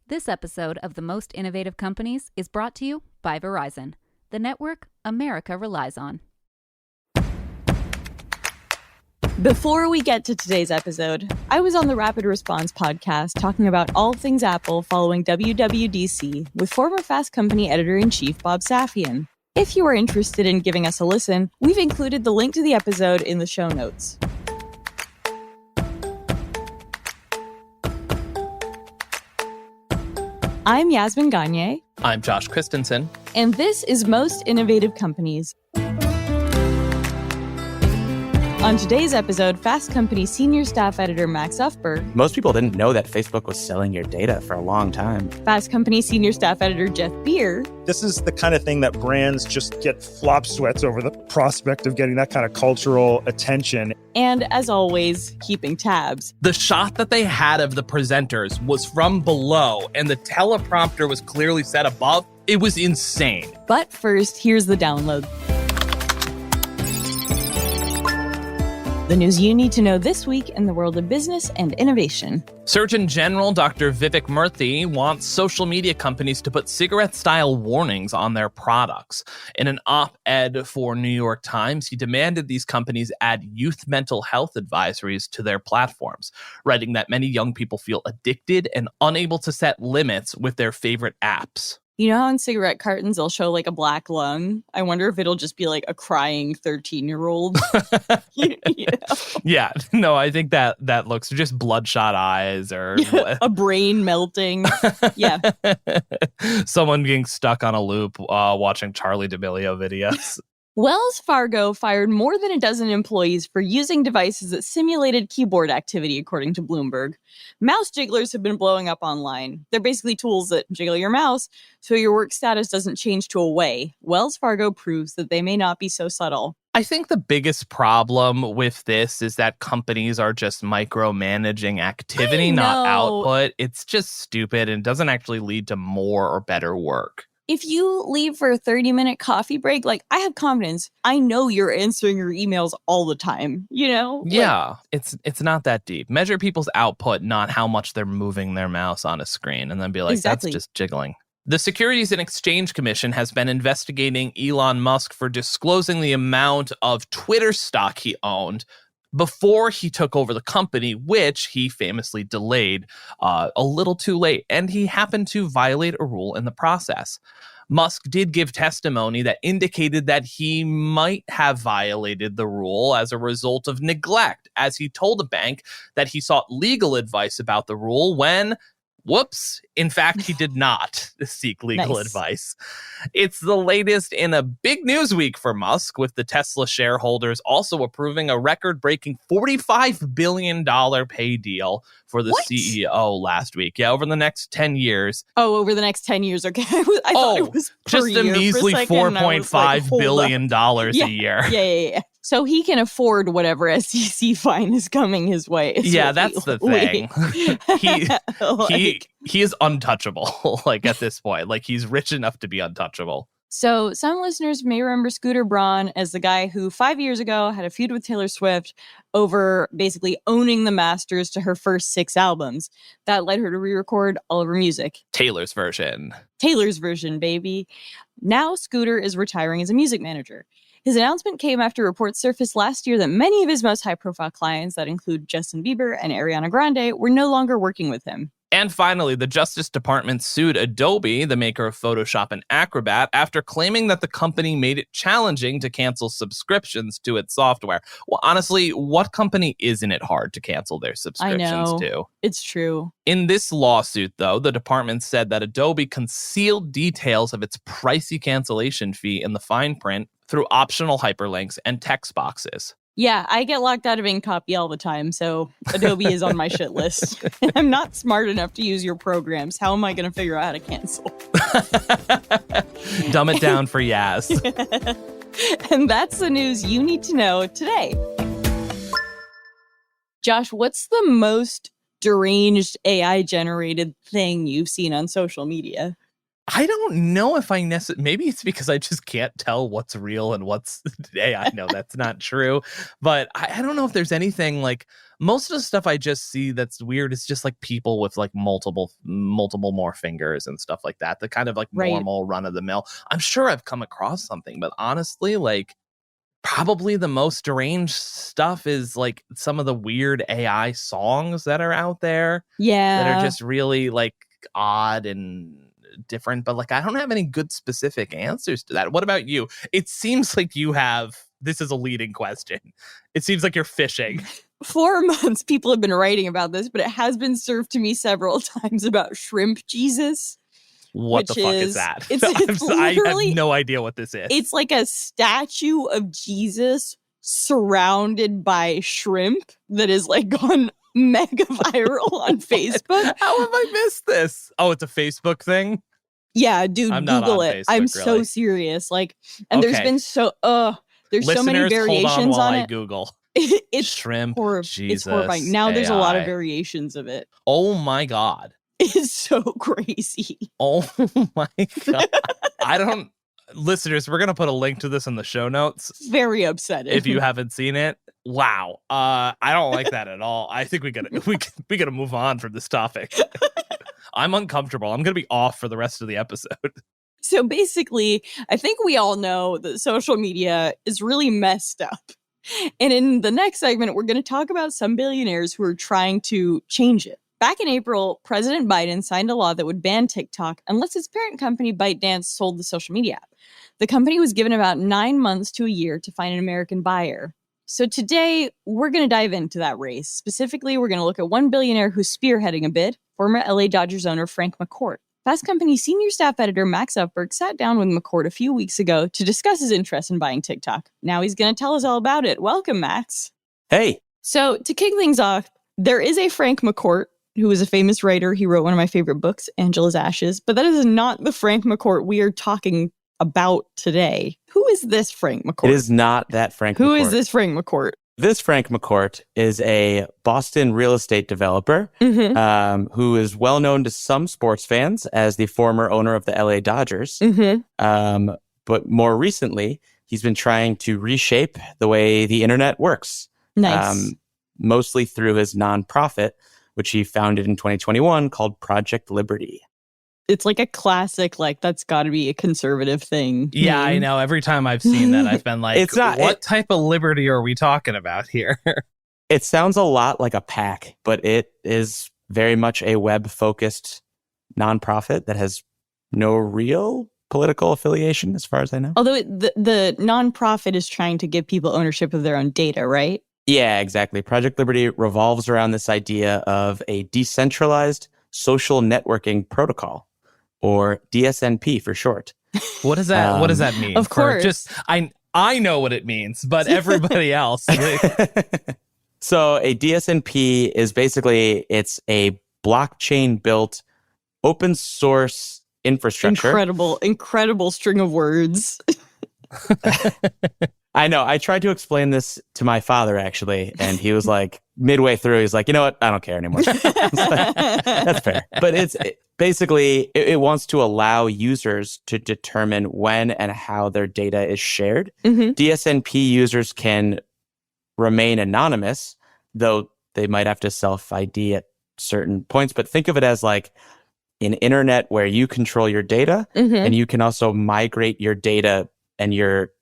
This episode of The Most Innovative Companies is brought to you by Verizon, the network America relies on. Before we get to today's episode, I was on the Rapid Response podcast talking about all things Apple following WWDC with former Fast Company editor-in-chief Bob Safian. If you are interested in giving us a listen, we've included the link to the episode in the show notes. I'm Yasmin Gagne. I'm Josh Christensen. And this is Most Innovative Companies. On today's episode, Fast Company senior staff editor Max Ufberg. Most people didn't know that Facebook was selling your data for a long time. Fast Company senior staff editor Jeff Beer. This is the kind of thing that brands just get flop sweats over the prospect of getting that kind of cultural attention. And as always, keeping tabs. The shot that they had of the presenters was from below, and the teleprompter was clearly set above. It was insane. But first, here's the download. The news you need to know this week in the world of business and innovation. Surgeon General Dr. Vivek Murthy wants social media companies to put cigarette-style warnings on their products. In an op-ed for New York Times, he demanded these companies add youth mental health advisories to their platforms, writing that many young people feel addicted and unable to set limits with their favorite apps. You know how in cigarette cartons they'll show like a black lung? I wonder if it'll just be like a crying 13-year-old. You know? Yeah, no, I think that looks just bloodshot eyes or a brain melting. Yeah. Someone being stuck on a loop watching Charlie D'Amelio videos. Wells Fargo fired more than a dozen employees for using devices that simulated keyboard activity, according to Bloomberg. Mouse jigglers have been blowing up online. They're basically tools that jiggle your mouse so your work status doesn't change to away. Wells Fargo proves that they may not be so subtle. I think the biggest problem with this is that companies are just micromanaging activity, not output. It's just stupid and doesn't actually lead to more or better work. If you leave for a 30-minute coffee break, like, I have confidence. I know you're answering your emails all the time, you know? Yeah, it's not that deep. Measure people's output, not how much they're moving their mouse on a screen, and then be like, exactly. That's just jiggling. The Securities and Exchange Commission has been investigating Elon Musk for disclosing the amount of Twitter stock he owned before he took over the company, which he famously delayed a little too late, and he happened to violate a rule in the process. Musk did give testimony that indicated that he might have violated the rule as a result of neglect, as he told the bank that he sought legal advice about the rule when, whoops, in fact, he did not seek legal advice. It's the latest in a big news week for Musk, with the Tesla shareholders also approving a record-breaking $45 billion pay deal for the CEO last week. Yeah, over the next 10 years. Oh, over the next 10 years. Okay. I thought it was per just a measly $4.5 billion a year. Yeah. So he can afford whatever SEC fine is coming his way. Yeah, that's the thing. He is untouchable, like, at this point. Like, he's rich enough to be untouchable. So some listeners may remember Scooter Braun as the guy who 5 years ago had a feud with Taylor Swift over basically owning the masters to her first 6 albums. That led her to re-record all of her music. Taylor's version, baby. Now Scooter is retiring as a music manager. His announcement came after reports surfaced last year that many of his most high-profile clients, that include Justin Bieber and Ariana Grande, were no longer working with him. And finally, the Justice Department sued Adobe, the maker of Photoshop and Acrobat, after claiming that the company made it challenging to cancel subscriptions to its software. Well, honestly, what company isn't it hard to cancel their subscriptions to? It's true. In this lawsuit, though, the department said that Adobe concealed details of its pricey cancellation fee in the fine print through optional hyperlinks and text boxes. Yeah, I get locked out of InCopy all the time, so Adobe is on my shit list. I'm not smart enough to use your programs. How am I going to figure out how to cancel? Dumb it down for Yaz. And that's the news you need to know today. Josh, what's the most deranged AI-generated thing you've seen on social media? I don't know if I necessarily, maybe it's because I just can't tell what's real and what's AI. No, that's not true. But I don't know if there's anything like most of the stuff I just see that's weird is just like people with like multiple more fingers and stuff like that. The kind of like normal run of the mill. I'm sure I've come across something, but honestly, like probably the most deranged stuff is like some of the weird AI songs that are out there. Yeah. That are just really like odd and different, but like I don't have any good specific answers to that. What about you? It seems like you have. This is a leading question. It seems like you're fishing. 4 months people have been writing about this, but it has been served to me several times about shrimp Jesus. What the fuck is that? It's I have no idea what this is. It's like a statue of Jesus surrounded by shrimp that is like gone mega viral on Facebook. How have I missed this? Oh, it's a Facebook thing? Yeah, dude, I'm not Google on it. Facebook, I'm really. so serious. Like, and there's been there's Listeners, so many variations hold on while I it. Google. It's Shrimp Jesus. It's horrifying. Now there's a lot of AI. variations of it. Oh my God. It's so crazy. Oh my God. Listeners, we're going to put a link to this in the show notes. Very upsetting. If you haven't seen it. Wow. I don't like that at all. I think we gotta move on from this topic. I'm uncomfortable. I'm going to be off for the rest of the episode. So basically, I think we all know that social media is really messed up. And in the next segment, we're going to talk about some billionaires who are trying to change it. Back in April, President Biden signed a law that would ban TikTok unless its parent company ByteDance sold the social media app. The company was given about 9 months to a year to find an American buyer. So today, we're going to dive into that race. Specifically, we're going to look at one billionaire who's spearheading a bid, former LA Dodgers owner Frank McCourt. Fast Company senior staff editor Max Upberg sat down with McCourt a few weeks ago to discuss his interest in buying TikTok. Now he's going to tell us all about it. Welcome, Max. Hey. So to kick things off, there is a Frank McCourt, who is a famous writer. He wrote one of my favorite books, Angela's Ashes, but that is not the Frank McCourt we are talking about today. Who is this Frank McCourt? It is not that Frank McCourt. Who is this Frank McCourt? This Frank McCourt is a Boston real estate developer who is well known to some sports fans as the former owner of the LA Dodgers. But more recently, he's been trying to reshape the way the internet works. Nice. Mostly through his nonprofit, which he founded in 2021 called Project Liberty. It's like a classic, like, that's got to be a conservative thing. Yeah, I know. Every time I've seen that, I've been like, what type of liberty are we talking about here? It sounds a lot like a PAC, but it is very much a web-focused nonprofit that has no real political affiliation, as far as I know. Although the nonprofit is trying to give people ownership of their own data, right? Yeah, exactly. Project Liberty revolves around this idea of a decentralized social networking protocol, or DSNP for short. What does that What does that mean? Of course. I know what it means, but everybody else. So a DSNP is basically, it's a blockchain built open source infrastructure. Incredible string of words. I know. I tried to explain this to my father, actually, and he was like, midway through, he's like, you know what? I don't care anymore. That's fair. But basically, it wants to allow users to determine when and how their data is shared. DSNP users can remain anonymous, though they might have to self-ID at certain points. But think of it as like an internet where you control your data, and you can also migrate your data and your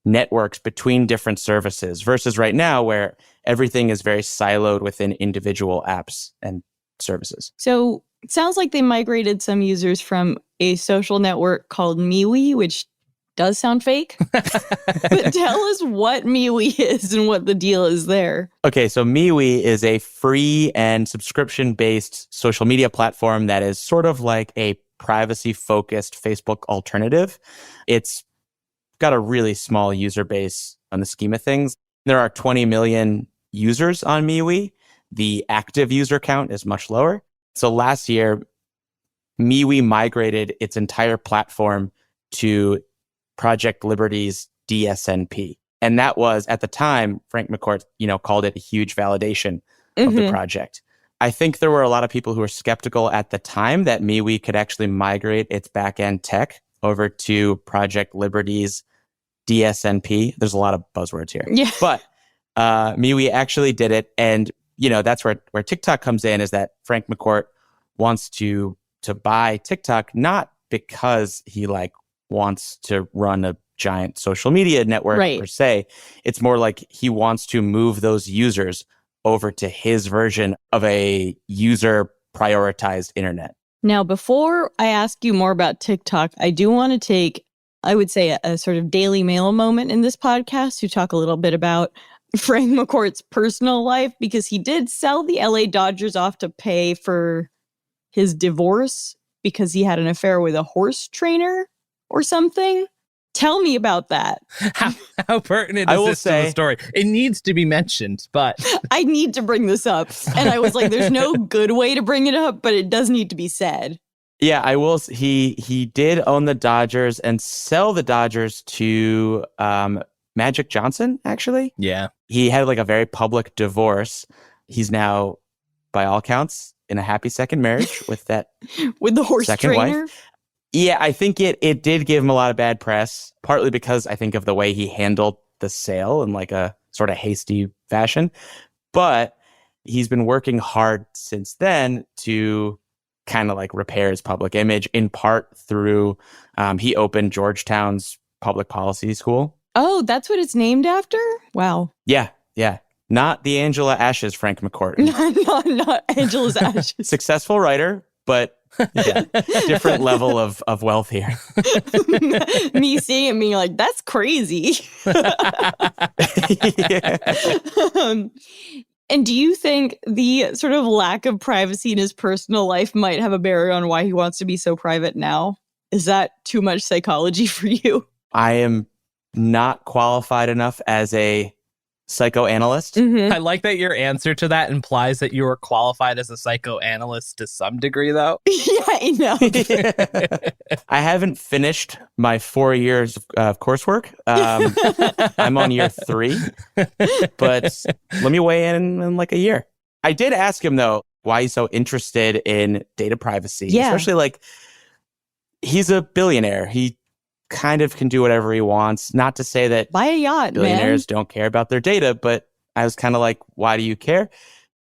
networks between different services, versus right now where everything is very siloed within individual apps and services. So it sounds like they migrated some users from a social network called MeWe, which does sound fake. But tell us what MeWe is and what the deal is there. Okay, so MeWe is a free and subscription-based social media platform that is sort of like a privacy-focused Facebook alternative. It's got a really small user base on the scheme of things. There are 20 million users on MeWe. The active user count is much lower. So last year, MeWe migrated its entire platform to Project Liberty's DSNP. And that was, at the time, Frank McCourt, called it a huge validation of the project. I think there were a lot of people who were skeptical at the time that MeWe could actually migrate its back-end tech over to Project Liberty's DSNP. There's a lot of buzzwords here. Yeah. But MeWe actually did it, and that's where TikTok comes in, is that Frank McCourt wants to buy TikTok, not because he wants to run a giant social media network per se. It's more like he wants to move those users over to his version of a user prioritized internet. Now, before I ask you more about TikTok, I do want to take, I would say, a sort of Daily Mail moment in this podcast to talk a little bit about Frank McCourt's personal life, because he did sell the LA Dodgers off to pay for his divorce because he had an affair with a horse trainer or something. Tell me about that. How pertinent is this to the story? It needs to be mentioned, but I need to bring this up. And I was like, there's no good way to bring it up, but it does need to be said. Yeah, I will. He did own the Dodgers and sell the Dodgers to Magic Johnson, actually. Yeah. He had a very public divorce. He's now, by all counts, in a happy second marriage with that with the horse second trainer. Wife. Yeah, I think it did give him a lot of bad press, partly because I think of the way he handled the sale in a sort of hasty fashion. But he's been working hard since then to kind of repair his public image, in part through he opened Georgetown's public policy school. Oh, that's what it's named after? Wow. Yeah. Not the Angela Ashes Frank McCourt. not Angela's Ashes. Successful writer, but different level of wealth here. Me seeing it being like, that's crazy. And do you think the sort of lack of privacy in his personal life might have a bearing on why he wants to be so private now? Is that too much psychology for you? I am not qualified enough as a psychoanalyst. I like that your answer to that implies that you were qualified as a psychoanalyst to some degree, though. Yeah, I know. I haven't finished my 4 years of coursework. I'm on year 3, but let me weigh in a year. I did ask him, though, why he's so interested in data privacy. Yeah. Especially he's a billionaire. He kind of can do whatever he wants. Not to say that buy a yacht, billionaires don't care about their data, but I was kind of like, why do you care?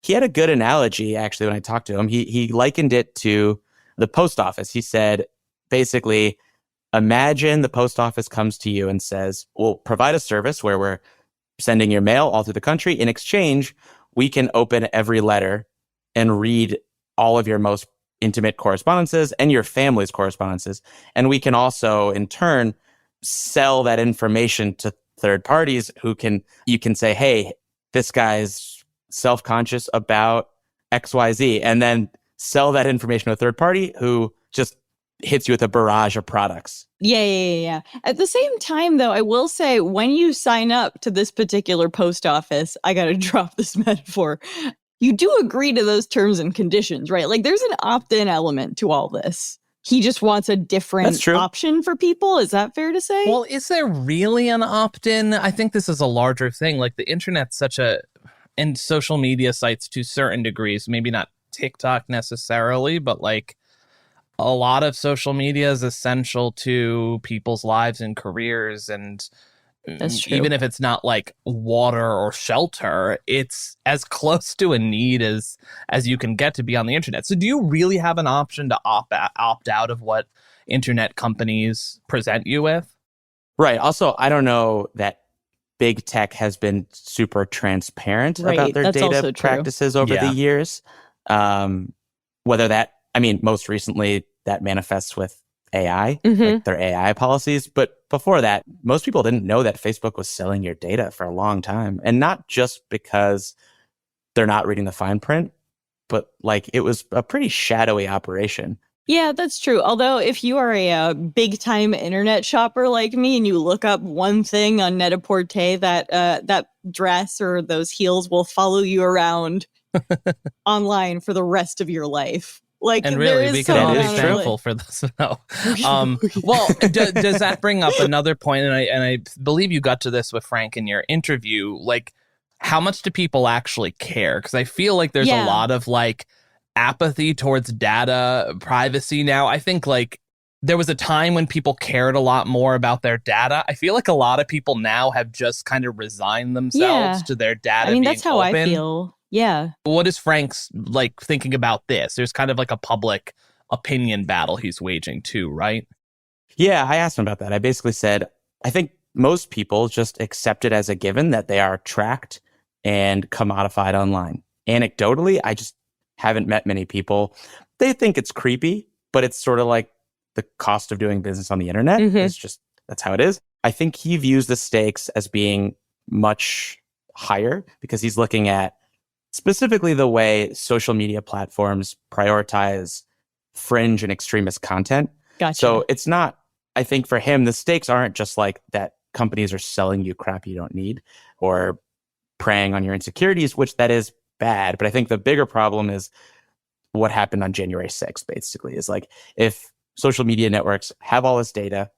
He had a good analogy, actually, when I talked to him. He likened it to the post office. He said, basically, imagine the post office comes to you and says, we'll provide a service where we're sending your mail all through the country. In exchange, we can open every letter and read all of your most intimate correspondences and your family's correspondences. And we can also, in turn, sell that information to third parties you can say, hey, this guy's self-conscious about XYZ, and then sell that information to a third party who just hits you with a barrage of products. Yeah. At the same time, though, I will say, when you sign up to this particular post office, I got to drop this metaphor, you do agree to those terms and conditions, right? There's an opt-in element to all this. He just wants a different option for people. Is that fair to say? Well, is there really an opt-in? I think this is a larger thing. The internet's and social media sites to certain degrees, maybe not TikTok necessarily, but a lot of social media is essential to people's lives and careers. And that's true. Even if it's not water or shelter, it's as close to a need as you can get to be on the internet. So do you really have an option to opt out of what internet companies present you with? Right. Also, I don't know that big tech has been super transparent about their data practices over the years. Most recently that manifests with AI, their AI policies. But before that, most people didn't know that Facebook was selling your data for a long time. And not just because they're not reading the fine print, but it was a pretty shadowy operation. Yeah, that's true. Although if you are a big time internet shopper like me and you look up one thing on Net-a-Porter, that dress or those heels will follow you around online for the rest of your life. And really, we can all be thankful for this. No. Well, does that bring up another point? And I believe you got to this with Frank in your interview. How much do people actually care? Because I feel there's a lot of apathy towards data privacy now. I think there was a time when people cared a lot more about their data. I feel a lot of people now have just kind of resigned themselves to their data. That's how I feel. Yeah. What is Frank's like thinking about this? There's kind of like a public opinion battle he's waging too, right? Yeah, I asked him about that. I basically said, I think most people just accept it as a given that they are tracked and commodified online. Anecdotally, I just haven't met many people. They think it's creepy, but it's sort of like the cost of doing business on the internet. It's just, that's how it is. I think he views the stakes as being much higher because he's looking at specifically the way social media platforms prioritize fringe and extremist content. Gotcha. So it's not, I think for him, the stakes aren't just like that companies are selling you crap you don't need or preying on your insecurities, which that is bad. But I think the bigger problem is what happened on January 6th, basically, is like if social media networks have all this data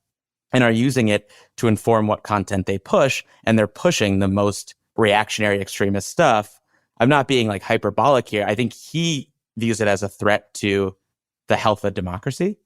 and are using it to inform what content they push, and they're pushing the most reactionary extremist stuff. I'm not being like hyperbolic here. I think he views it as a threat to the health of democracy.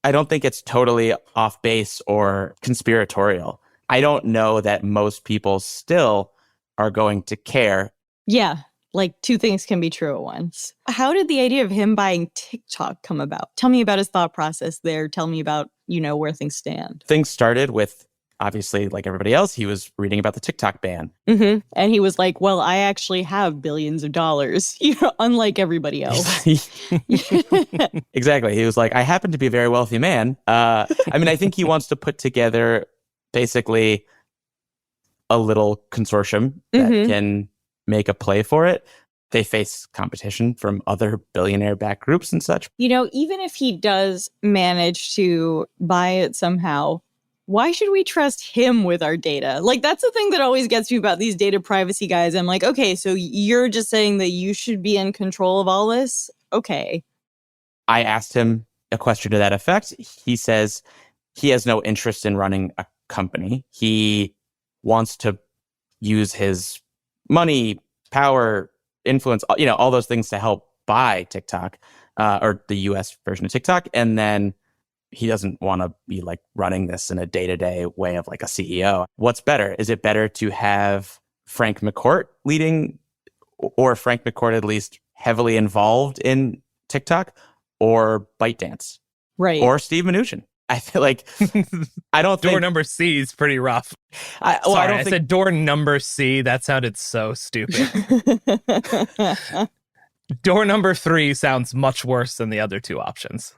I don't think it's totally off base or conspiratorial. I don't know that most people still are going to care. Yeah. Like two things can be true at once. How did the idea of him buying TikTok come about? Tell me about his thought process there. Tell me about, where things stand. Things started with, obviously, like everybody else, he was reading about the TikTok ban. And he was like, well, I actually have billions of dollars, unlike everybody else. Exactly. He was like, I happen to be a very wealthy man. I think he wants to put together basically a little consortium that can make a play for it. They face competition from other billionaire-backed groups and such. Even if he does manage to buy it somehow, why should we trust him with our data? Like, that's the thing that always gets me about these data privacy guys. I'm like, okay, so you're just saying that you should be in control of all this? Okay. I asked him a question to that effect. He says he has no interest in running a company. He wants to use his money, power, influence, all those things to help buy TikTok, or the US version of TikTok. And then he doesn't want to be like running this in a day-to-day way of like a CEO. What's better? Is it better to have Frank McCourt leading, or Frank McCourt at least heavily involved in TikTok, or ByteDance? Right. Or Steve Mnuchin? I feel like I don't think door number C is pretty rough. I said door number C. That sounded so stupid. Door number 3 sounds much worse than the other two options.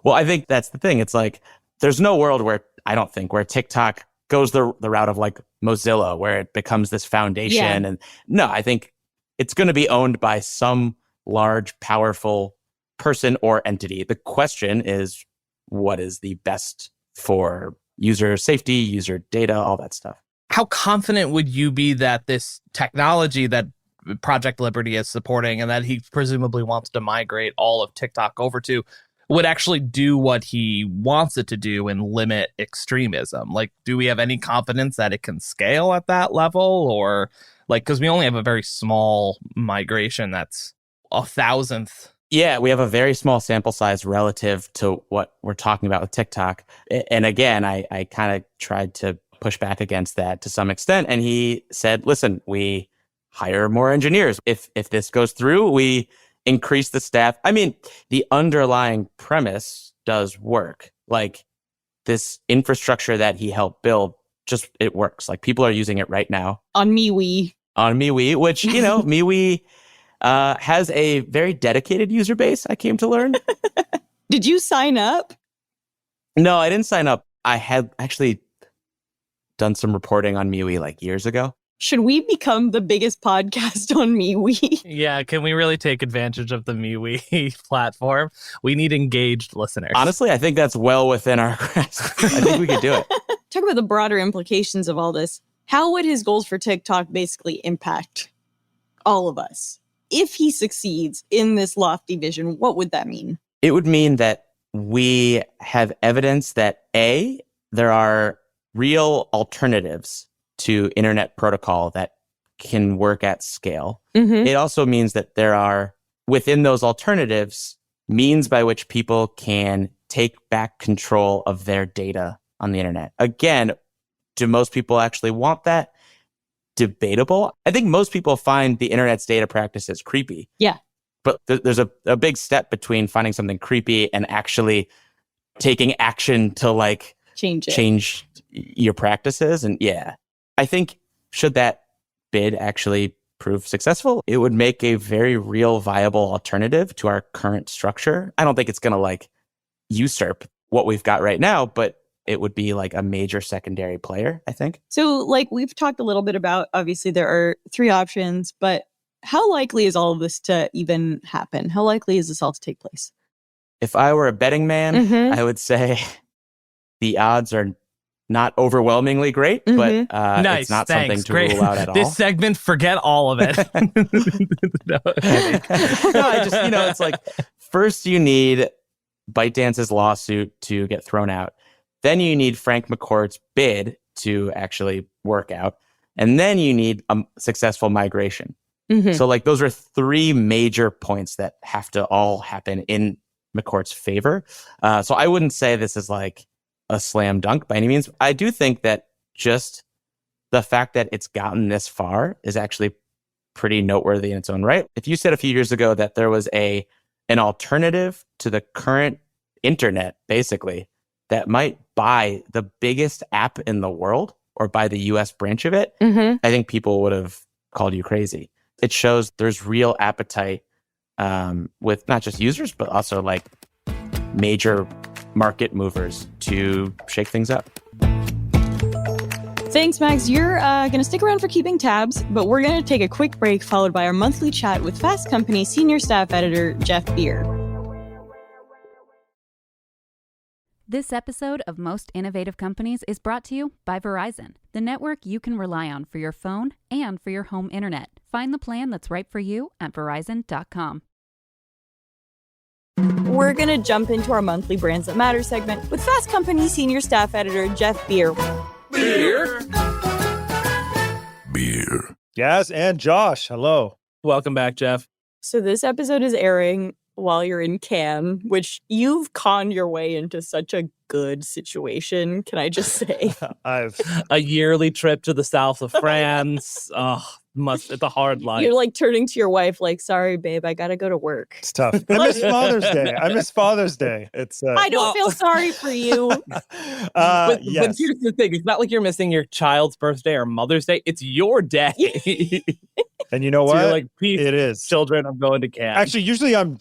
Well, I think that's the thing. It's like there's no world where where TikTok goes the route of like Mozilla, where it becomes this foundation. Yeah. And no, I think it's going to be owned by some large, powerful person or entity. The question is, what is the best for user safety, user data, all that stuff? How confident would you be that this technology that Project Liberty is supporting and that he presumably wants to migrate all of TikTok over to would actually do what he wants it to do and limit extremism? Like, do we have any confidence that it can scale at that level? Or like, because we only have a very small migration that's 1,000th. Yeah, we have a very small sample size relative to what we're talking about with TikTok. And again, I kind of tried to push back against that to some extent. And he said, listen, we hire more engineers. If this goes through, we increase the staff. I mean, the underlying premise does work. Like, this infrastructure that he helped build, it works. Like, people are using it right now. On MeWe. On MeWe, which, MeWe has a very dedicated user base, I came to learn. Did you sign up? No, I didn't sign up. I had actually done some reporting on MeWe like years ago. Should we become the biggest podcast on MeWe? Yeah, can we really take advantage of the MeWe platform? We need engaged listeners. Honestly, I think that's well within our grasp. I think we could do it. Talk about the broader implications of all this. How would his goals for TikTok basically impact all of us? If he succeeds in this lofty vision, what would that mean? It would mean that we have evidence that A, there are real alternatives to internet protocol that can work at scale. It also means that there are, within those alternatives, means by which people can take back control of their data on the internet. Again, do most people actually want that? debatable. I think most people find the internet's data practices creepy. Yeah. But there's a big step between finding something creepy and actually taking action to like change your practices. And yeah, I think should that bid actually prove successful, it would make a very real viable alternative to our current structure. I don't think it's going to like usurp what we've got right now, but it would be like a major secondary player, I think. So like we've talked a little bit about, obviously there are 3 options, but how likely is all of this to even happen? How likely is this all to take place? If I were a betting man, I would say the odds are not overwhelmingly great, but nice, it's not thanks. something to Great. rule out at all. This segment, forget all of it. No, I just, it's like, first you need ByteDance's lawsuit to get thrown out. Then you need Frank McCourt's bid to actually work out. And then you need a successful migration. So like those are 3 major points that have to all happen in McCourt's favor. So I wouldn't say this is like a slam dunk by any means. I do think that just the fact that it's gotten this far is actually pretty noteworthy in its own right. If you said a few years ago that there was an alternative to the current internet, basically, that might buy the biggest app in the world or buy the US branch of it, I think people would have called you crazy. It shows there's real appetite with not just users, but also like major market movers to shake things up. Thanks, Max. You're going to stick around for keeping tabs, but we're going to take a quick break followed by our monthly chat with Fast Company Senior Staff Editor Jeff Beer. This episode of Most Innovative Companies is brought to you by Verizon, the network you can rely on for your phone and for your home internet. Find the plan that's right for you at Verizon.com. We're going to jump into our monthly Brands That Matter segment with Fast Company Senior Staff Editor Jeff Beer. Beer. Gaz and Josh, hello. Welcome back, Jeff. So this episode is airing while you're in Cannes, which you've conned your way into such a good situation, can I just say? A yearly trip to the south of France. It's a hard life. You're like turning to your wife like, sorry, babe, I got to go to work. It's tough. I miss Father's Day. It's. I don't feel sorry for you. But here's the thing. It's not like you're missing your child's birthday or Mother's Day. It's your day. And you know what? So you're like, peace, it is. Children, I'm going to Cannes. Actually, usually I'm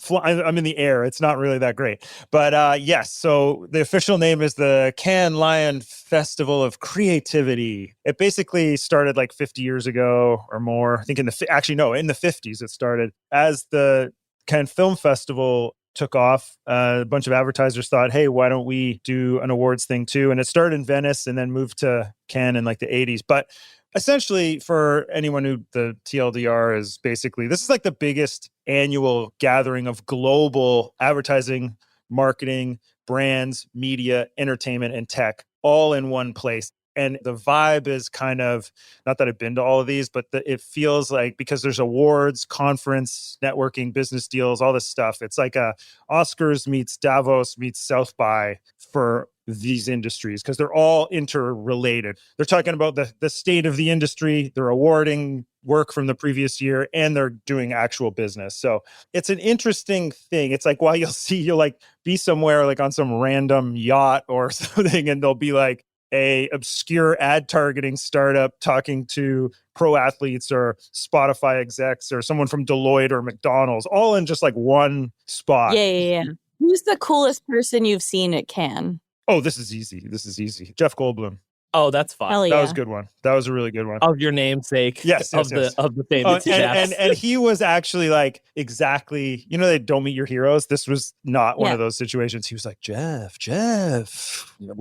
in the air. It's not really that great. But yes, so the official name is the Cannes Lion Festival of Creativity. It basically started like 50 years ago or more. I think in the 50s it started. As the Cannes Film Festival took off, a bunch of advertisers thought, hey, why don't we do an awards thing too? And it started in Venice and then moved to Cannes in like the 80s. But essentially, for anyone who the TLDR is basically, this is like the biggest annual gathering of global advertising, marketing, brands, media, entertainment, and tech all in one place. And the vibe is kind of, not that I've been to all of these, but it feels like, because there's awards, conference, networking, business deals, all this stuff. It's like a Oscars meets Davos meets South by for these industries, because they're all interrelated. They're talking about the state of the industry, they're awarding work from the previous year, and they're doing actual business. So it's an interesting thing. It's like, while you'll like be somewhere like on some random yacht or something, and there'll be like a obscure ad targeting startup talking to pro athletes or Spotify execs or someone from Deloitte or McDonald's, all in just like one spot. Yeah. Who's the coolest person you've seen at Cannes? Oh, this is easy. Jeff Goldblum. Oh, that's fine. Hell yeah. That was a good one. That was a really good one. Of your namesake. Yes. Of the famous chefs. And he was actually like, exactly, they don't meet your heroes. This was not one of those situations. He was like, Jeff, yes. Good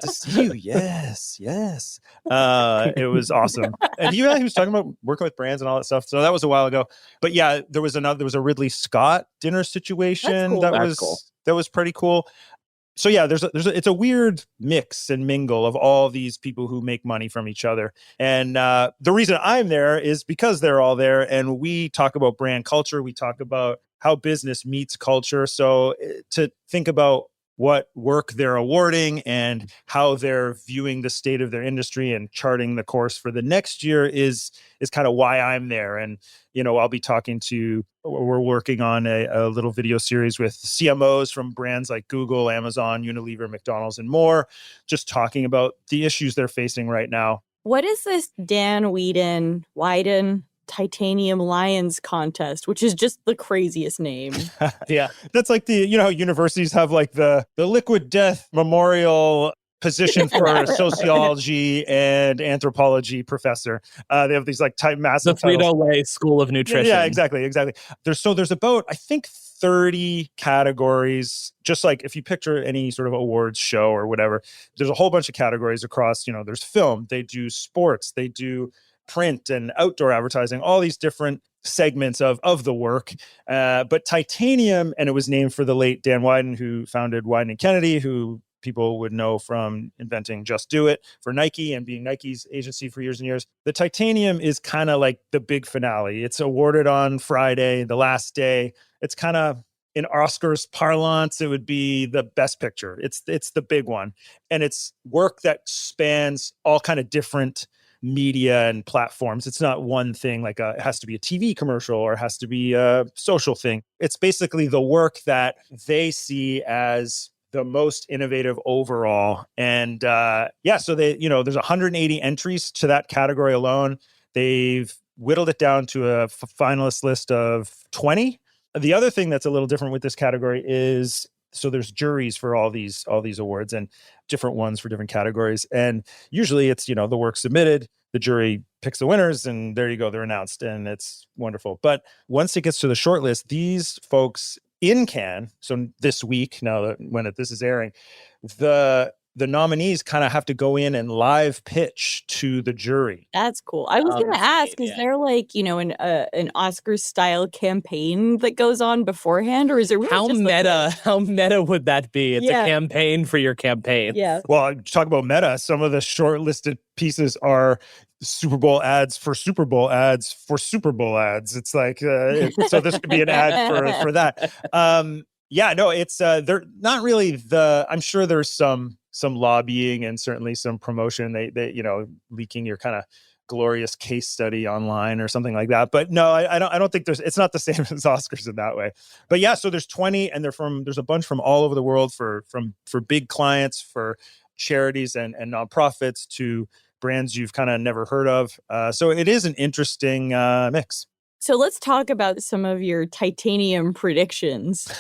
to see you. Yes. It was awesome. And he was talking about working with brands and all that stuff. So that was a while ago. But yeah, there was a Ridley Scott dinner situation. That's cool. That was pretty cool. So yeah, it's a weird mix and mingle of all these people who make money from each other. And the reason I'm there is because they're all there, and we talk about brand culture. We talk about how business meets culture. So to think about what work they're awarding and how they're viewing the state of their industry and charting the course for the next year is kind of why I'm there. And, I'll be we're working on a little video series with CMOs from brands like Google, Amazon, Unilever, McDonald's, and more, just talking about the issues they're facing right now. What is this Dan Weiden Titanium Lions contest, which is just the craziest name? Yeah. That's like how universities have like the Liquid Death Memorial position for a sociology and anthropology professor. They have these like massive the Frito-Lay School of Nutrition. Yeah, exactly. There's about, I think, 30 categories. Just like if you picture any sort of awards show or whatever, there's a whole bunch of categories across, there's film, they do sports, they do print and outdoor advertising, all these different segments of the work. But Titanium, and it was named for the late Dan Weiden, who founded Weiden and Kennedy, who people would know from inventing Just Do It for Nike and being Nike's agency for years and years. The Titanium is kind of like the big finale. It's awarded on Friday, the last day. It's kind of, in Oscars parlance, it would be the best picture. It's the big one. And it's work that spans all kind of different media and platforms. It's not one thing, like it has to be a TV commercial or it has to be a social thing. It's basically the work that they see as the most innovative overall. And so they, there's 180 entries to that category alone. They've whittled it down to a finalist list of 20. The other thing that's a little different with this category is, so there's juries for all these awards and different ones for different categories. And usually it's, the work submitted, the jury picks the winners, and there you go, they're announced, and it's wonderful. But once it gets to the shortlist, these folks in Cannes, so this week, now that when this is airing, the nominees kind of have to go in and live pitch to the jury. That's cool. I was going to ask, is there like, an Oscar style campaign that goes on beforehand, or is it really how meta would that be? It's a campaign for your campaign. Yeah. Well, talk about meta. Some of the shortlisted pieces are Super Bowl ads for Super Bowl ads for Super Bowl ads. It's like, so this could be an ad for that. It's they're not really I'm sure there's some lobbying and certainly some promotion. They leaking your kind of glorious case study online or something like that. But no, I don't think it's not the same as Oscars in that way. But yeah, so there's 20, and there's a bunch from all over the world for big clients, for charities and nonprofits, to brands you've kind of never heard of. So it is an interesting mix. So let's talk about some of your Titanium predictions.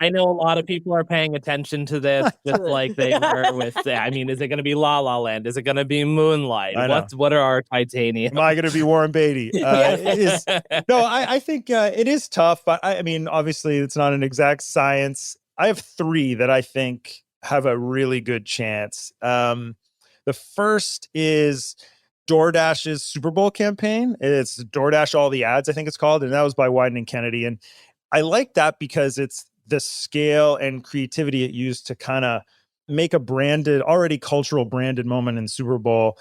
I know a lot of people are paying attention to this, just like they were with, is it going to be La La Land? Is it going to be Moonlight? What are our Titanium? Am I going to be Warren Beatty? I think it is tough, but obviously it's not an exact science. I have 3 that I think have a really good chance. The first is DoorDash's Super Bowl campaign. It's DoorDash All the Ads, I think it's called. And that was by Weiden and Kennedy. And I like that because it's the scale and creativity it used to kind of make a already cultural branded moment in Super Bowl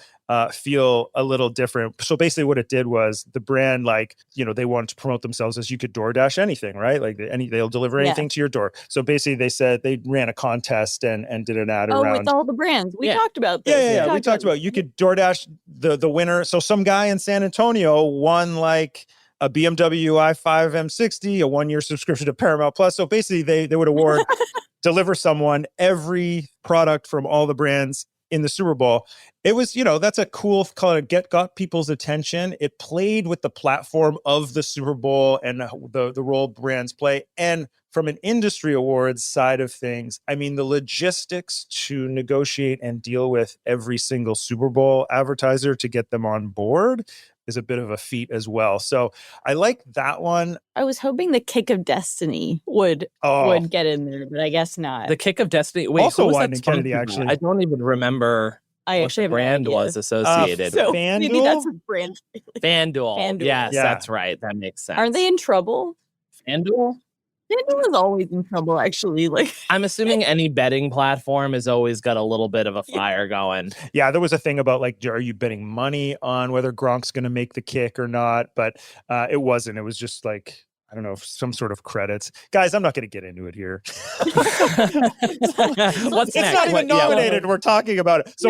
feel a little different. So basically what it did was the brand, they wanted to promote themselves as you could DoorDash anything, right? Like they'll deliver anything to your door. So basically they said they ran a contest and did an ad around. With all the brands. We talked about this. Yeah. We talked about you could DoorDash the winner. So some guy in San Antonio won like a BMW i5 M60, a 1-year subscription to Paramount Plus. So basically they would award deliver someone every product from all the brands in the Super Bowl. It was, that's a cool kind of got people's attention. It played with the platform of the Super Bowl and the role brands play. And from an industry awards side of things, the logistics to negotiate and deal with every single Super Bowl advertiser to get them on board is a bit of a feat as well. So I like that one. I was hoping the Kick of Destiny would get in there, but I guess not. The Kick of Destiny. Wait, also Weiden and Kennedy, actually. I don't even remember what the brand was associated. So FanDuel? maybe that's a brand. FanDuel. Yes, that's right. That makes sense. Aren't they in trouble? FanDuel? FanDuel is always in trouble, actually. I'm assuming any betting platform has always got a little bit of a fire going. Yeah, there was a thing about are you betting money on whether Gronk's going to make the kick or not? But it wasn't. It was just I don't know, some sort of credits. Guys, I'm not going to get into it here. What's It's next? not even nominated. Yeah. We're talking about it. So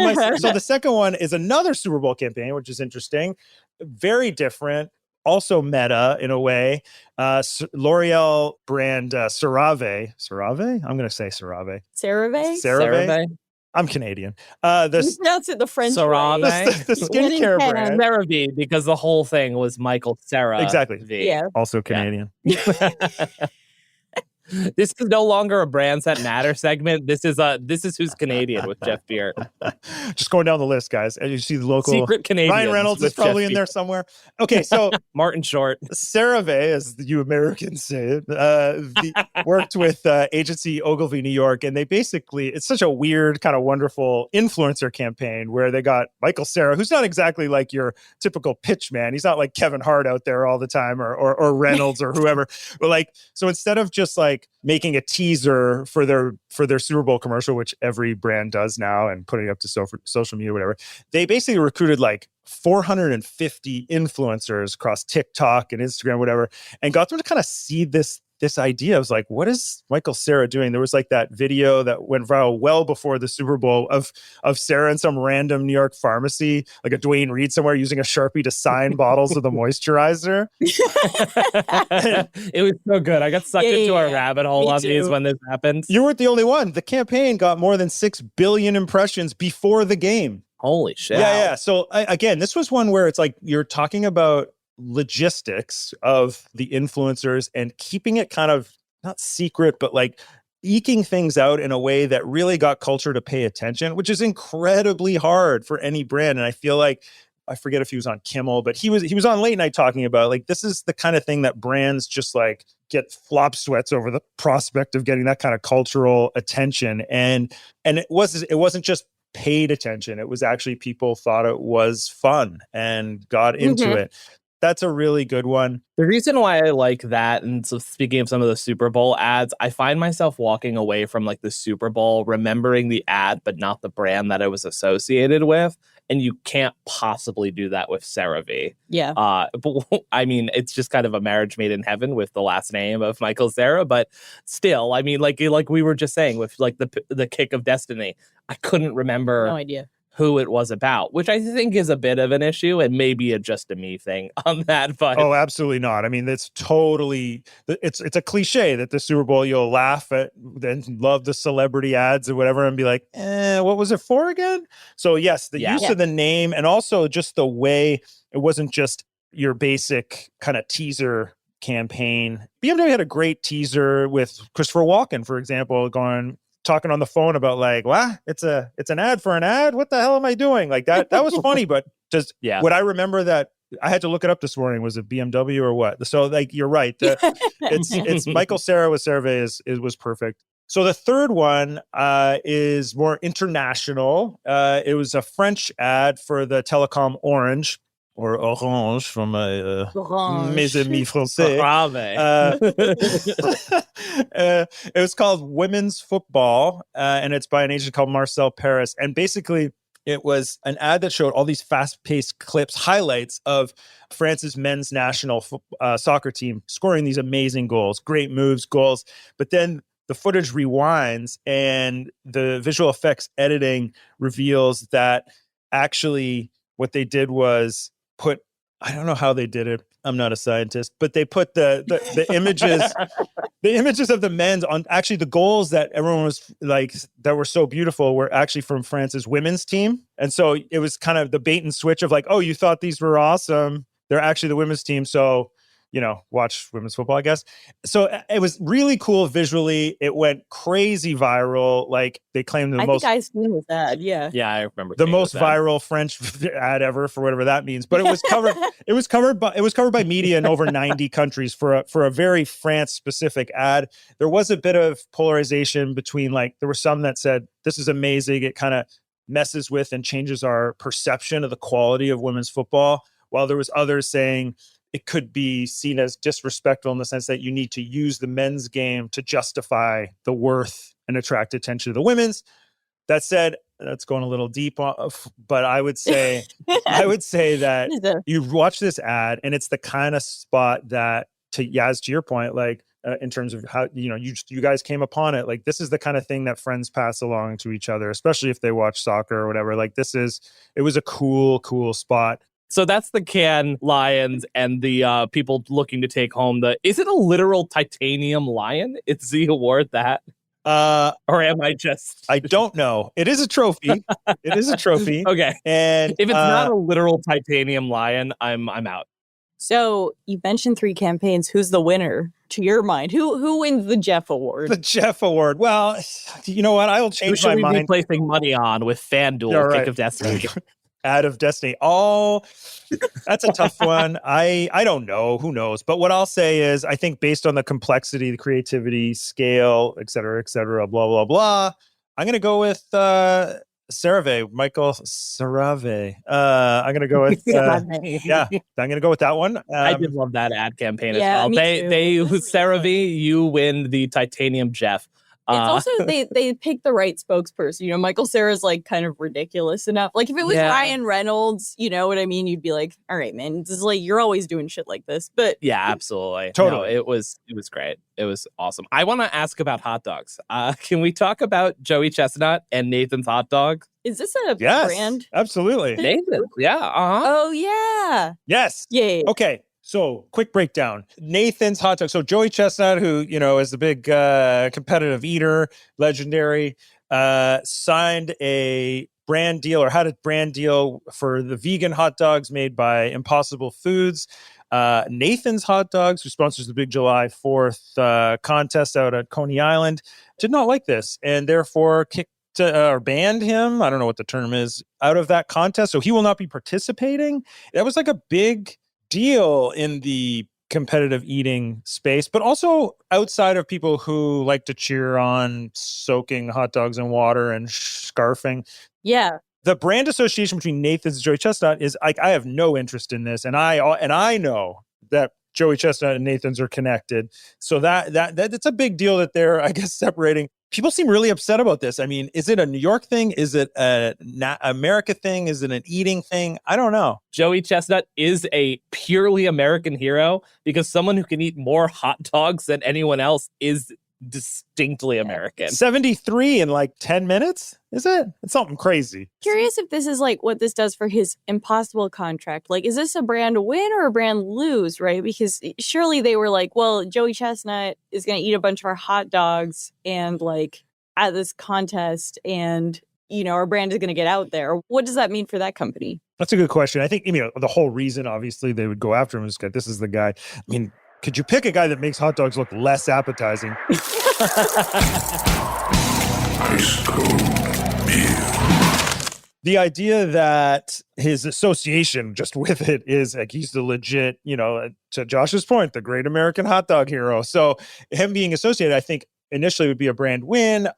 the second one is another Super Bowl campaign, which is interesting. Very different. Also meta in a way. L'Oreal brand CeraVe. CeraVe? I'm going to say CeraVe. CeraVe? CeraVe? I'm Canadian. You pronounce it the French CeraVe. way. The skincare brand. CeraVe, because the whole thing was Michael Cera. Exactly. V. Yeah. Also Canadian. This is no longer a brands that matter segment. This is who's Canadian with Jeff Beer. Just going down the list, guys. And you see the local Secret Canadians. Ryan Reynolds is with probably Jeff in there Beer. somewhere. Okay, so Martin Short. CeraVe, as you Americans say it, worked with agency Ogilvy, New York, and they basically, it's such a weird, kind of wonderful influencer campaign where they got Michael Cera, who's not exactly like your typical pitch man. He's not like Kevin Hart out there all the time or Reynolds or whoever. But like, so instead of just like making a teaser for their Super Bowl commercial, which every brand does now, and putting it up to social media, whatever, they basically recruited like 450 influencers across TikTok and Instagram, whatever, and got them to kind of see this idea. I was like, what is Michael Cera doing? There was like that video that went viral well before the Super Bowl of Cera in some random New York pharmacy, like a Dwayne Reed somewhere, using a Sharpie to sign bottles of the moisturizer. It was so good. I got sucked into a rabbit hole on these when this happened. You weren't the only one. The campaign got more than 6 billion impressions before the game. Holy shit. Yeah. So again, this was one where it's like you're talking about logistics of the influencers and keeping it kind of not secret, but like eking things out in a way that really got culture to pay attention, which is incredibly hard for any brand. And I feel like, I forget if he was on Kimmel, but he was on Late Night talking about like, this is the kind of thing that brands just like get flop sweats over the prospect of getting that kind of cultural attention. And it wasn't just paid attention. It was actually people thought it was fun and got into it. That's a really good one. The reason why I like that, and so speaking of some of the Super Bowl ads, I find myself walking away from like the Super Bowl, remembering the ad, but not the brand that it was associated with. And you can't possibly do that with CeraVe. Yeah. But I mean, it's just kind of a marriage made in heaven with the last name of Michael Cera. But still, I mean, like we were just saying with like the kick of destiny, I couldn't remember. No idea who it was about, which I think is a bit of an issue and maybe just a me thing on that. But oh, absolutely not. I mean, it's totally, it's a cliche that the Super Bowl, you'll laugh at, then love the celebrity ads or whatever and be like, what was it for again? So yes, the use of the name, and also just the way it wasn't just your basic kind of teaser campaign. BMW had a great teaser with Christopher Walken, for example, talking on the phone about like, what? It's an ad for an ad. What the hell am I doing? Like that was funny, but just what I remember that I had to look it up this morning. Was it BMW or what? So like, you're right. It's Michael Cera with CeraVe was perfect. So the third one is more international. It was a French ad for the telecom Orange. Or Orange from mes amis français. It was called Women's Football, and it's by an agent called Marcel Paris. And basically, it was an ad that showed all these fast-paced clips, highlights of France's men's national soccer team scoring these amazing goals, great moves, goals. But then the footage rewinds, and the visual effects editing reveals that actually what they did was put, I don't know how they did it, I'm not a scientist, but they put the images of the men's on, actually the goals that everyone was like, that were so beautiful were actually from France's women's team. And so it was kind of the bait and switch of like, oh, you thought these were awesome, they're actually the women's team, so watch women's football, I guess. So it was really cool visually. It went crazy viral. Like they claimed I think I seen this ad. Yeah. Yeah, I remember the most viral French ad ever, for whatever that means. But it was covered. it was covered by media in over 90 countries for a very France specific ad. There was a bit of polarization between, like, there were some that said this is amazing. It kind of messes with and changes our perception of the quality of women's football, while there was others saying it could be seen as disrespectful in the sense that you need to use the men's game to justify the worth and attract attention to the women's. That said, that's going a little deep, but I would say that you watch this ad and it's the kind of spot that to Yaz, to your point, like in terms of how, you guys came upon it, like this is the kind of thing that friends pass along to each other, especially if they watch soccer or whatever. Like it was a cool spot. So that's the Cannes Lions and the people looking to take home is it a literal titanium lion? Is the award that? Or am I just... I don't know. It is a trophy. It is a trophy. Okay. And if it's not a literal titanium lion, I'm out. So you mentioned 3 campaigns. Who's the winner to your mind? Who wins the Jeff Award? The Jeff Award. Well, you know what? I will change my mind. Who should we be placing money on with FanDuel, Kick of Destiny? Ad of Destiny. That's a tough one. I don't know. Who knows? But what I'll say is, I think based on the complexity, the creativity, scale, et cetera, blah, blah, blah, I'm going to go with Michael Cerave. I'm going to go with, I'm going to go with that one. I did love that ad campaign as well. Me too. Cerave, you win the titanium Jeff. It's also they picked the right spokesperson. Michael Cera's like kind of ridiculous enough. Like if it was Ryan Reynolds, you know what I mean? You'd be like, all right, man, this is like you're always doing shit like this. But yeah, absolutely, totally. No, it was great. It was awesome. I want to ask about hot dogs. Can we talk about Joey Chestnut and Nathan's hot dog? Is this a brand? Absolutely. Nathan, yeah. Oh yeah. Yes. Yeah. Okay. So, quick breakdown. Nathan's hot dog. So, Joey Chestnut, who, is a big competitive eater, legendary, signed a brand deal or had a brand deal for the vegan hot dogs made by Impossible Foods. Nathan's Hot Dogs, who sponsors the big July 4th contest out at Coney Island, did not like this and therefore kicked or banned him, I don't know what the term is, out of that contest. So, he will not be participating. That was like a big deal in the competitive eating space, but also outside of people who like to cheer on soaking hot dogs in water and scarfing. Yeah. The brand association between Nathan's and Joey Chestnut is like, I have no interest in this. And I know that Joey Chestnut and Nathan's are connected. So that's a big deal that they're, I guess, separating. People seem really upset about this. I mean, is it a New York thing? Is it an America thing? Is it an eating thing? I don't know. Joey Chestnut is a purely American hero because someone who can eat more hot dogs than anyone else is distinctly American. 73 in like 10 minutes? Is it? It's something crazy. Curious if this is like what this does for his Impossible contract. Like, is this a brand win or a brand lose, right? Because surely they were like, well, Joey Chestnut is going to eat a bunch of our hot dogs and like at this contest and, our brand is going to get out there. What does that mean for that company? That's a good question. I think, the whole reason, obviously, they would go after him is that this is the guy. I mean, could you pick a guy that makes hot dogs look less appetizing? The idea that his association just with it is like he's the legit, to Josh's point, the great American hot dog hero. So him being associated, I think initially would be a brand win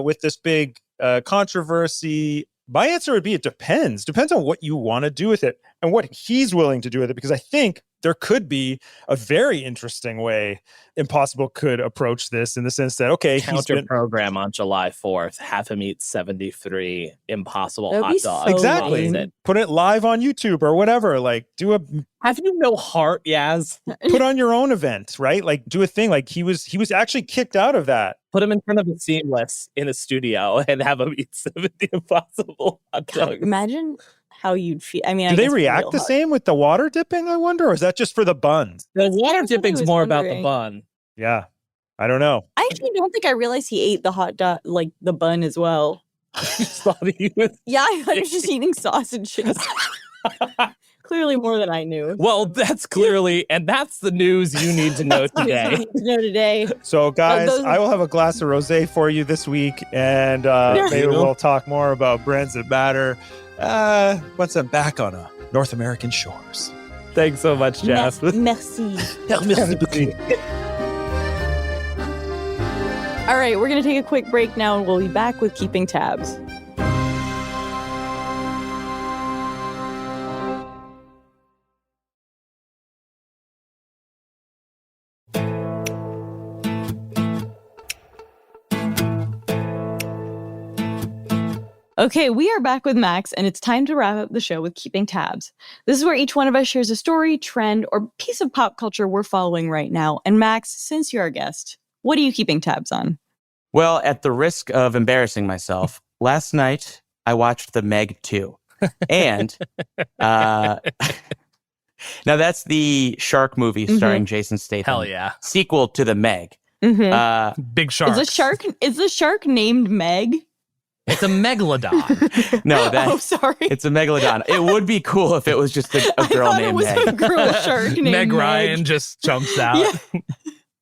with this big controversy. My answer would be it depends. Depends on what you want to do with it and what he's willing to do with it, because I think there could be a very interesting way Impossible could approach this in the sense that, okay, program on July 4th, have him eat 73 Impossible hot dogs. So exactly. Put it live on YouTube or whatever. Like have you no heart, Yaz? Put on your own event, right? Like do a thing. Like he was actually kicked out of that. Put him in front of a Seamless in a studio and have him eat 70 Impossible hot dogs. Imagine how you'd feel. I mean, do they react the same with the water dipping, I wonder? Or is that just for the buns? The water dipping's more about the bun. Yeah. I don't know. I actually don't think I realized he ate the hot dog, like the bun as well. Yeah, I thought he was just eating sausages. Clearly more than I knew. Well, that's that's the news you need to know today. So, guys, I will have a glass of rosé for you this week, and maybe we'll talk more about brands that matter once I'm back on North American shores. Thanks so much, Jeff. Merci. All right, we're going to take a quick break now, and we'll be back with Keeping Tabs. Okay, we are back with Max, and it's time to wrap up the show with Keeping Tabs. This is where each one of us shares a story, trend, or piece of pop culture we're following right now. And Max, since you're our guest, what are you keeping tabs on? Well, at the risk of embarrassing myself, last night I watched The Meg 2. And now that's the shark movie starring Jason Statham. Hell yeah. Sequel to The Meg. Big shark. Is the shark named Meg? It's a megalodon. No, Oh, sorry. it's a megalodon. It would be cool if it was just a girl named Meg. A girl shark named Meg Ryan just jumps out. Yeah.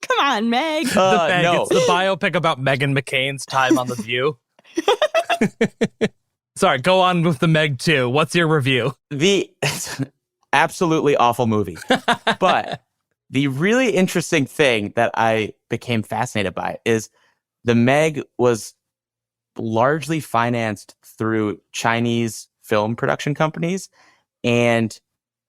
Come on, Meg. The Meg. No. It's the biopic about Meghan McCain's time on The View. Sorry, go on with The Meg 2. What's your review? It's an absolutely awful movie. But the really interesting thing that I became fascinated by is The Meg was largely financed through Chinese film production companies and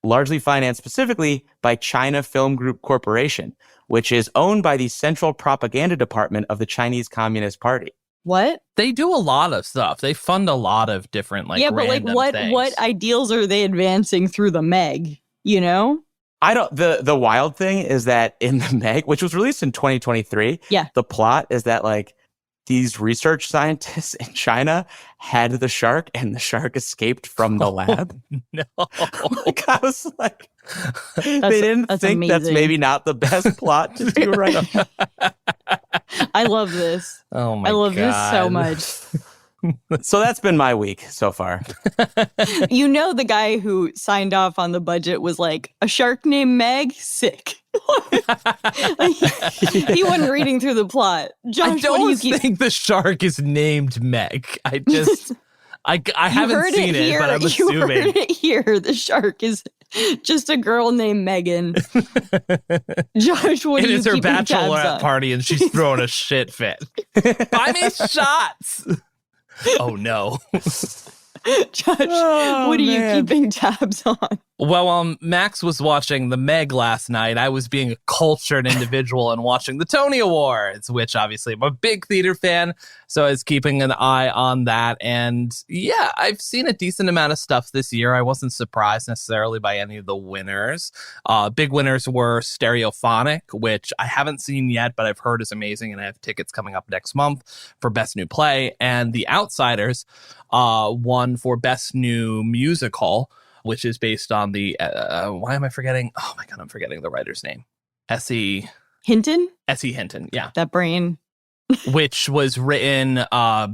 largely financed specifically by China Film Group Corporation, which is owned by the Central Propaganda Department of the Chinese Communist Party. What? They do a lot of stuff. They fund a lot of different but what things. what ideals are they advancing through the Meg? You know? The wild thing is that in The Meg, which was released in 2023, the plot is that like these research scientists in China had the shark and the shark escaped from the lab. No. Like, I was like, they didn't think amazing. that's maybe not the best plot to do right now. I love this. Oh my God. I love this so much. So that's been my week so far. You know, the guy who signed off on the budget was like, a shark named Meg? Sick. He wasn't reading through the plot. Josh, I what do you don't think the shark is named Meg. I haven't seen it, but I'm assuming. You heard it here. The shark is just a girl named Megan. Josh, what are you It is her keeping tabs bachelorette on? party and she's throwing a shit fit. Buy me shots. Oh no. Josh, what are you keeping tabs on? Well, while Max was watching The Meg last night, I was being a cultured individual and watching the Tony Awards, which obviously I'm a big theater fan, so I was keeping an eye on that. And yeah, I've seen a decent amount of stuff this year. I wasn't surprised necessarily by any of the winners. Big winners were Stereophonic, which I haven't seen yet, but I've heard is amazing, and I have tickets coming up next month for Best New Play. And The Outsiders won for Best New Musical, which is based on the, why am I forgetting? Oh my God, I'm forgetting the writer's name. S.E. Hinton? S.E. Hinton, yeah. That brain. Which was written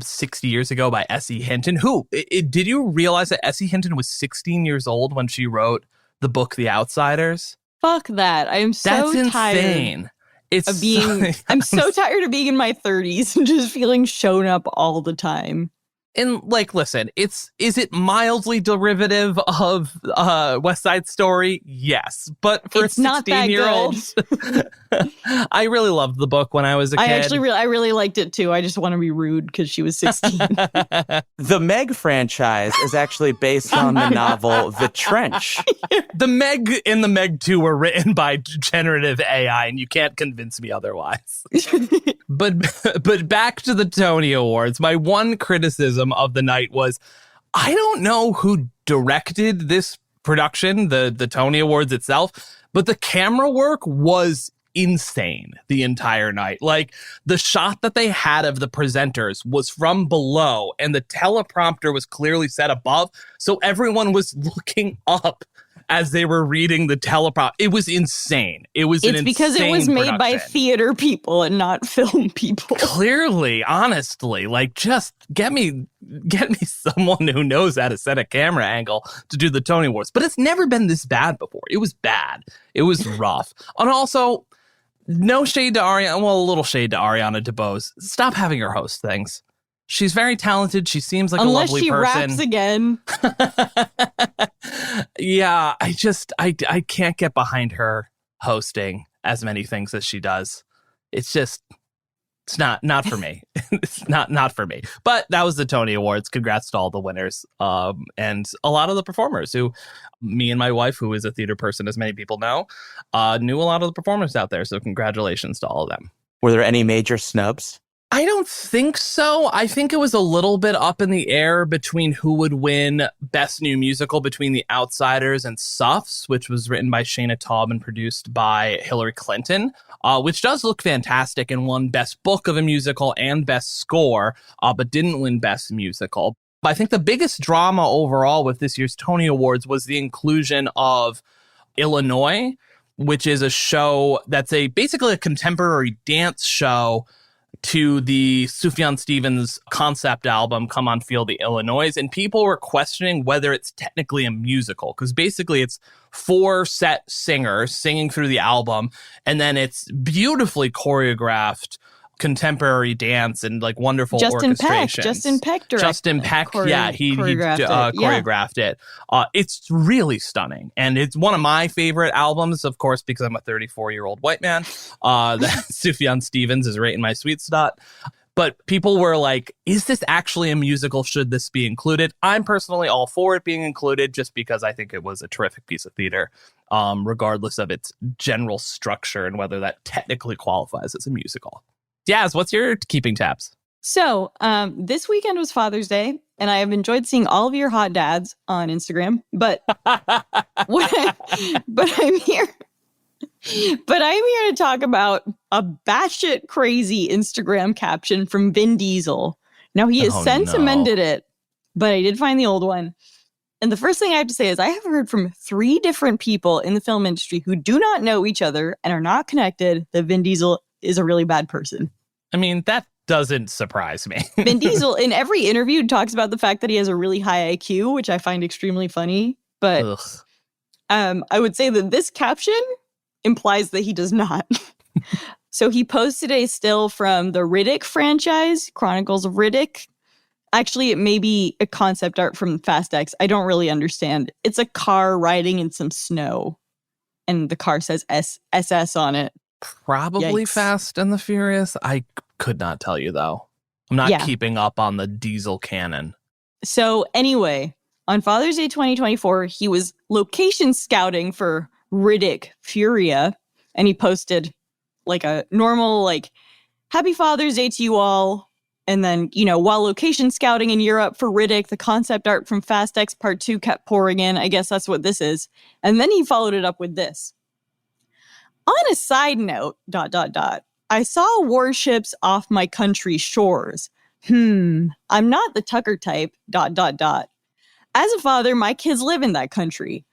60 years ago by S.E. Hinton. Did you realize that S.E. Hinton was 16 years old when she wrote the book The Outsiders? Fuck that. I am so That's tired insane. of being, I'm so tired of being in my 30s and just feeling shown up all the time. And like, listen, is it mildly derivative of West Side Story? Yes, but for it's not that 16-year-olds, I really loved the book when I was a kid. I really liked it too. I just want to be rude because she was 16. The Meg franchise is actually based on the novel The Trench. The Meg and the Meg 2 were written by generative AI, and you can't convince me otherwise. But back to the Tony Awards. My one criticism of the night was, I don't know who directed this production, the Tony Awards itself, but the camera work was insane the entire night. Like, the shot that they had of the presenters was from below, and the teleprompter was clearly set above, so everyone was looking up as they were reading the teleprompter. It was insane. It's because it was made by theater people and not film people. Clearly, honestly, like, just get me someone who knows how to set a camera angle to do the Tony Awards. But it's never been this bad before. It was bad. It was rough. And also, no shade to Ariana. Well, a little shade to Ariana DeBose. Stop having her host things. She's very talented. She seems like a lovely person. Unless she raps again. Yeah, I can't get behind her hosting as many things as she does. It's not for me. It's not for me. But that was the Tony Awards. Congrats to all the winners. And a lot of the performers who, me and my wife, who is a theater person, as many people know, knew a lot of the performers out there. So congratulations to all of them. Were there any major snubs? I don't think so. I think it was a little bit up in the air between who would win Best New Musical between The Outsiders and Suffs, which was written by Shayna Taub and produced by Hillary Clinton, which does look fantastic and won Best Book of a Musical and Best Score, but didn't win Best Musical. But I think the biggest drama overall with this year's Tony Awards was the inclusion of Illinois, which is a show that's basically a contemporary dance show to the Sufjan Stevens concept album, Come On Feel the Illinois. And people were questioning whether it's technically a musical, because basically it's 4 set singers singing through the album, and then it's beautifully choreographed contemporary dance and like wonderful orchestration. Justin Peck directed. Justin Peck, he choreographed it. It's really stunning, and it's one of my favorite albums, of course, because I'm a 34-year-old white man. That Sufjan Stevens is right in my sweet spot. But people were like, is this actually a musical? Should this be included? I'm personally all for it being included, just because I think it was a terrific piece of theater, regardless of its general structure and whether that technically qualifies as a musical. Yaz, what's your keeping tabs? So this weekend was Father's Day, and I have enjoyed seeing all of your hot dads on Instagram. But I'm here to talk about a batshit crazy Instagram caption from Vin Diesel. Now, he has since amended it, but I did find the old one. And the first thing I have to say is I have heard from 3 different people in the film industry who do not know each other and are not connected that Vin Diesel is a really bad person. I mean, that doesn't surprise me. Vin Diesel, in every interview, talks about the fact that he has a really high IQ, which I find extremely funny. But I would say that this caption implies that he does not. So he posted a still from the Riddick franchise, Chronicles of Riddick. Actually, it may be a concept art from Fast X. I don't really understand. It's a car riding in some snow, and the car says SS on it. Probably Yikes. Fast and the Furious. I could not tell you, though. I'm not keeping up on the Diesel canon. So anyway, on Father's Day 2024, he was location scouting for Riddick Furia, and he posted like a normal, like, Happy Father's Day to you all. And then, while location scouting in Europe for Riddick, the concept art from Fast X Part 2 kept pouring in. I guess that's what this is. And then he followed it up with this. On a side note, ... I saw warships off my country's shores. I'm not the Tucker type, ... As a father, my kids live in that country.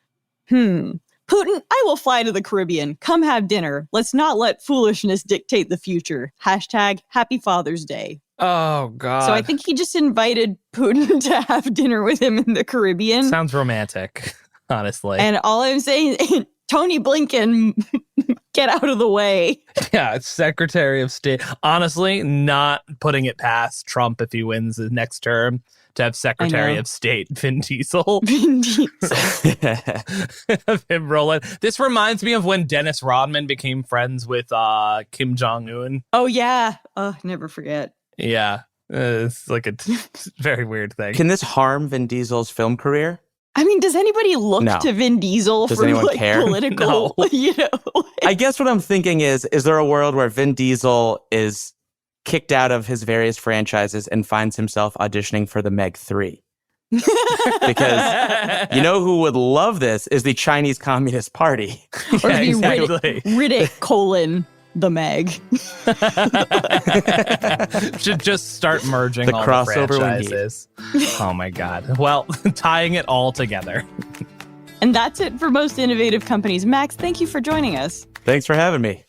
Putin, I will fly to the Caribbean. Come have dinner. Let's not let foolishness dictate the future. #Happy Father's Day. Oh, God. So I think he just invited Putin to have dinner with him in the Caribbean. Sounds romantic, honestly. And all I'm saying is, Tony Blinken, get out of the way. Yeah, it's Secretary of State. Honestly, not putting it past Trump if he wins the next term to have Secretary of State Vin Diesel. Vin Diesel. Him rolling. This reminds me of when Dennis Rodman became friends with Kim Jong-un. Oh, yeah. Never forget. Yeah. It's like a very weird thing. Can this harm Vin Diesel's film career? I mean, does anybody look to Vin Diesel does for anyone like care? political, No. I guess what I'm thinking is there a world where Vin Diesel is kicked out of his various franchises and finds himself auditioning for the Meg 3? Because who would love this is the Chinese Communist Party. Or exactly. Riddick, the Meg. Should just start merging the all crossover the franchises. Oh my God. Well, tying it all together. And that's it for Most Innovative Companies. Max, thank you for joining us. Thanks for having me.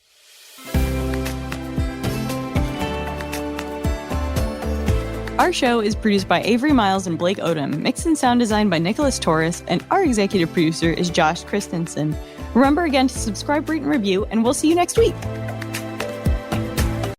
Our show is produced by Avery Miles and Blake Odom, mix and sound design by Nicholas Torres, and our executive producer is Josh Christensen. Remember again to subscribe, rate, and review, and we'll see you next week.